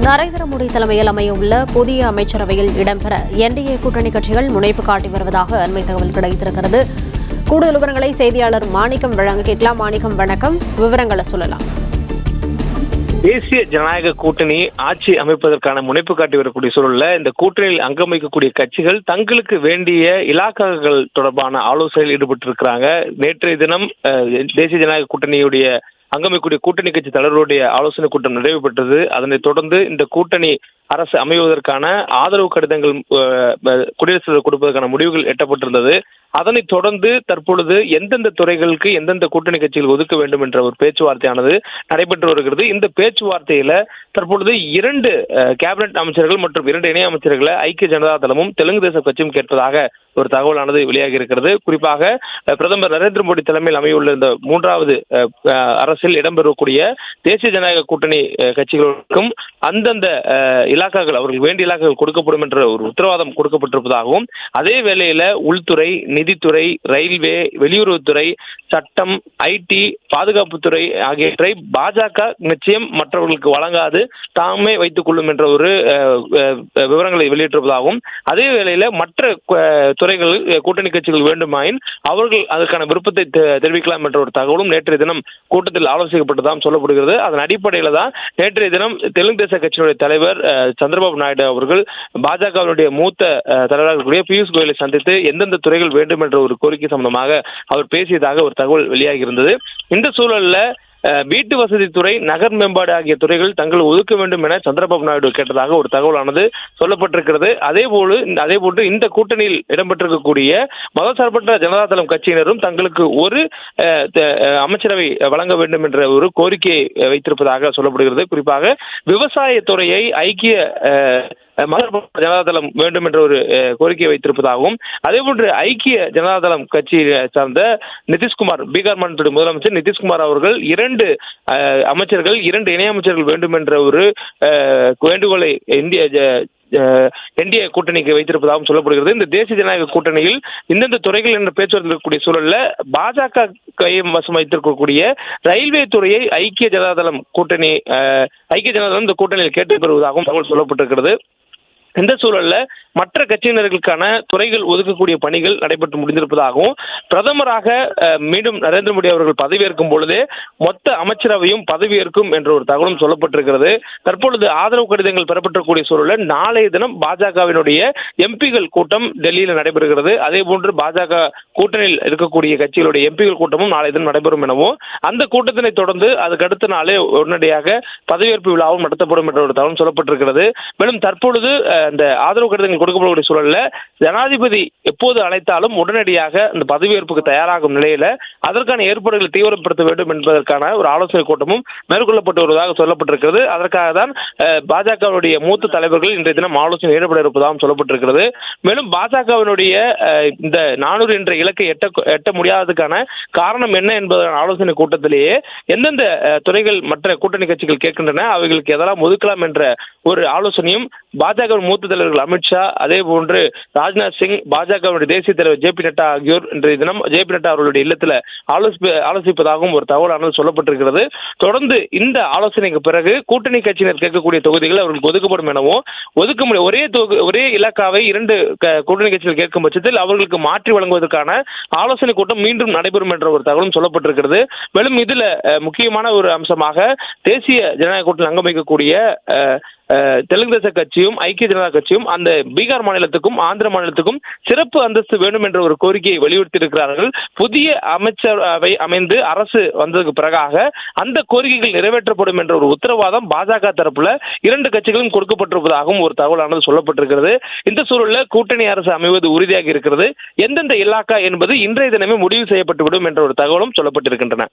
நரேந்திர மோடி தலைமையில் அமையவுள்ள புதிய அமைச்சரவையில் இடம்பெற என்டிஏ கூட்டணி கட்சிகள் முனைப்பு காட்டி வருவதாக அண்மை தகவல் கிடைத்திருக்கிறது. கூடுதல் விவரங்களை செய்தியாளர் மாணிக்கம் வழங்க கேட்கலாம். மாணிக்கம், வணக்கம். விவரங்களை சொல்லலாம். தேசிய ஜனநாயக கூட்டணி ஆட்சி அமைப்பதற்கான முனைப்பு காட்டி வரக்கூடிய சூழல்ல இந்த கூட்டணியில் அங்கம் வைக்கக்கூடிய கட்சிகள் தங்களுக்கு வேண்டிய இலாக்காக்கள் தொடர்பான ஆலோசனையில் ஈடுபட்டிருக்கிறாங்க. நேற்றைய தினம் தேசிய ஜனநாயக கூட்டணியுடைய அங்கமைக்கூடிய கூட்டணி கட்சி தலைவர்களுடைய ஆலோசனை கூட்டம் நிறைவு பெற்றது. அதனைத் தொடர்ந்து இந்த கூட்டணி அரசு அமைவதற்கான ஆதரவு கடிதங்கள் குடியரசுத் தலைவர் கொடுப்பதற்கான முடிவுகள் எட்டப்பட்டிருந்தது. அதனைத் தொடர்ந்து தற்பொழுது எந்தெந்த துறைகளுக்கு எந்தெந்த கூட்டணி கட்சிகள் ஒதுக்க வேண்டும் என்ற ஒரு பேச்சுவார்த்தையானது நடைபெற்று வருகிறது. இந்த பேச்சுவார்த்தையில தற்பொழுது 2 கேபினெட் அமைச்சர்கள் மற்றும் 2 இணை அமைச்சர்களை ஐக்கிய ஜனதா தளமும் தெலுங்கு தேசம் கட்சியும் கேட்பதாக ஒரு தகவலானது வெளியாகி இருக்கிறது. குறிப்பாக பிரதமர் நரேந்திர மோடி தலைமையில் அமையுள்ள இந்த 3வது அரசில் இடம்பெறக்கூடிய தேசிய ஜனநாயக கூட்டணி கட்சிகளுக்கும் அந்தந்த இலாக்காக்கள் அவர்கள் வேண்டிய இலாக்காக்கள் கொடுக்கப்படும் என்ற ஒரு உத்தரவாதம் கொடுக்கப்பட்டிருப்பதாகவும், அதே வேளையில உள்துறை, நிதித்துறை, ரயில்வே, வெளியுறவுத்துறை, சட்டம், ஐடி, பாதுகாப்புத்துறை ஆகியவற்றை பாஜக நிச்சயம் மற்றவர்களுக்கு வழங்காது தாமே வைத்துக் கொள்ளும் என்ற ஒரு விவரங்களை வெளியிட்டிருப்பதாகவும், அதே வேளையில மற்ற துறைகள் கூட்டணி கட்சிகள் வேண்டுமாயின் அவர்கள் அதற்கான விருப்பத்தை தெரிவிக்கலாம் என்ற ஒரு தகவலும் நேற்றைய தினம் கூட்டத்தில் ஆலோசிக்கப்பட்டதாகவும் சொல்லப்படுகிறது. அதன் அடிப்படையில தான் நேற்றைய தினம் தெலுங்கு தேச கட்சியினுடைய தலைவர் சந்திரபாபு நாயுடு அவர்கள் பாஜகவினுடைய மூத்த தலைவராக பியூஷ் கோயலை சந்தித்து எந்தெந்த துறைகள் வேண்டும் என்ற ஒரு கோரிக்கை சம்பந்தமாக அவர் பேசியதாக ஒரு தகவல் வெளியாகி இருந்தது. இந்த சூழல்ல வீட்டு வசதித்துறை, நகர் மேம்பாடு ஆகிய துறைகள் தங்கள் ஒதுக்க வேண்டும் என சந்திரபாபு நாயுடு கேட்டதாக ஒரு தகவலானது சொல்லப்பட்டிருக்கிறது. அதேபோன்று இந்த கூட்டணியில் இடம்பெற்றிருக்கக்கூடிய மதசார்பற்ற ஜனதா தளம் கட்சியினரும் தங்களுக்கு ஒரு அமைச்சரவை வழங்க வேண்டும் என்ற ஒரு கோரிக்கையை வைத்திருப்பதாக சொல்லப்படுகிறது. குறிப்பாக விவசாயத்துறையை ஐக்கிய மதசார்பற்ற ஜனதாதளம் வேண்டும் என்ற ஒரு கோரிக்கையை வைத்திருப்பதாகவும், அதேபோன்று ஐக்கிய ஜனதாதளம் கட்சியை சார்ந்த நிதிஷ்குமார், பீகார் மாநிலத்துடைய முதலமைச்சர் நிதிஷ்குமார் அவர்கள் 2 அமைச்சர்கள் 2 இணை அமைச்சர்கள் வேண்டும் என்ற ஒரு வேண்டுகோளை என்டிஏ கூட்டணிக்கு வைத்திருப்பதாகவும் சொல்லப்படுகிறது. இந்த தேசிய ஜனநாயக கூட்டணியில் இந்தந்த துறைகள் என்ற பேச்சுவார்த்தை இருக்கக்கூடிய சூழல்ல பாஜக கையம் வசம் வைத்திருக்கக்கூடிய ரயில்வே துறையை ஐக்கிய ஜனதாதளம் இந்த கூட்டணியில் கேட்டு பெறுவதாகவும் தகவல் சொல்லப்பட்டிருக்கிறது. இந்த சூழல்ல மற்ற கட்சியினர்களுக்கான துறைகள் ஒதுக்கக்கூடிய பணிகள் நடைபெற்று முடிந்திருப்பதாகவும், பிரதமராக மீண்டும் நரேந்திர மோடி அவர்கள் பதவியேற்கும் பொழுதே மொத்த அமைச்சரவையும் பதவியேற்கும் என்ற ஒரு தகவலும் சொல்லப்பட்டிருக்கிறது. தற்பொழுது ஆதரவு கடிதங்கள் பெறப்பட்டிருக்கூடிய சூழலில் நாளைய தினம் பாஜகவினுடைய எம்பிகள் கூட்டம் டெல்லியில் நடைபெறுகிறது. அதே போன்று பாஜக கூட்டணியில் இருக்கக்கூடிய கட்சிகளுடைய எம்பிகள் கூட்டமும் நாளைய தினம் நடைபெறும் எனவும், அந்த கூட்டத்தினை தொடர்ந்து அதுக்கு அடுத்த நாளே உடனடியாக பதவியேற்பு விழாவும் நடத்தப்படும் என்ற ஒரு தகவல் சொல்லப்பட்டிருக்கிறது. மேலும் தற்பொழுது இந்த ஆதரவு கடிதங்கள் கொடுக்கப்படக்கூடிய சூழல்ல ஜனாதிபதி எப்போது அழைத்தாலும் உடனடியாக இந்த பதவியேற்புக்கு தயாராகும் நிலையில அதற்கான ஏற்பாடுகளை தீவிரப்படுத்த வேண்டும் என்பதற்கான ஒரு ஆலோசனை கூட்டமும் மேற்கொள்ளப்பட்டு வருவதாக சொல்லப்பட்டிருக்கிறது. அதற்காக தான் பாஜகவுடைய மூத்த தலைவர்கள் இன்றைய தினம் ஆலோசனை ஈடுபட இருப்பதாகவும் சொல்லப்பட்டிருக்கிறது. மேலும் பாஜகவினுடைய இந்த 400 என்ற இலக்கை எட்ட முடியாததுக்கான காரணம் என்ன என்பதற்கான ஆலோசனை கூட்டத்திலேயே எந்தெந்த துறைகள் மற்ற கூட்டணி கட்சிகள் கேட்கின்றன, அவைகளுக்கு எதெல்லாம் ஒதுக்கலாம் என்ற ஒரு ஆலோசனையும் பாஜக மூத்த தலைவர்கள் அமித்ஷா, அதே போன்று ராஜ்நாத் சிங், பாஜகவுடைய தேசிய தலைவர் ஜே பி நட்டா ஆகியோர் இன்றைய தினம் ஜே பி நட்டா அவர்களுடைய இல்லத்தில் ஆலோசிப்பதாகவும் ஒரு தகவலானது சொல்லப்பட்டிருக்கிறது. தொடர்ந்து இந்த ஆலோசனைக்கு பிறகு கூட்டணி கட்சியினர் கேட்கக்கூடிய தொகுதிகள் அவர்களுக்கு ஒதுக்கப்படும் எனவும், ஒதுக்க முடியும் ஒரே இலாக்காவை 2 கூட்டணி கட்சிகள் கேட்கும் பட்சத்தில் அவர்களுக்கு மாற்றி வழங்குவதற்கான ஆலோசனை கூட்டம் மீண்டும் நடைபெறும் என்ற ஒரு தகவலும் சொல்லப்பட்டிருக்கிறது. மேலும் இதுல முக்கியமான ஒரு அம்சமாக தேசிய ஜனநாயக கூட்டணியில் அங்கம் வைக்கக்கூடிய தெலுங்கு தேச கட்சியும் ஐக்கிய ஜனதா கட்சியும் அந்த பீகார் மாநிலத்துக்கும் ஆந்திர மாநிலத்துக்கும் சிறப்பு அந்தஸ்து வேண்டும் என்ற ஒரு கோரிக்கையை வலியுறுத்தியிருக்கிறார்கள். புதிய அமைச்சரவை அமைந்து அரசு வந்ததுக்கு பிறகாக அந்த கோரிக்கைகள் நிறைவேற்றப்படும் என்ற ஒரு உத்தரவாதம் பாஜக தரப்புல 2 கட்சிகளும் கொடுக்கப்பட்டிருப்பதாகவும் ஒரு தகவலானது சொல்லப்பட்டிருக்கிறது. இந்த சூழலில் கூட்டணி அரசு அமைவது உறுதியாகி இருக்கிறது. எந்தெந்த இலாக்கா என்பது இன்றைய தினமே முடிவு செய்யப்பட்டுவிடும் என்ற ஒரு தகவலும் சொல்லப்பட்டிருக்கின்றன.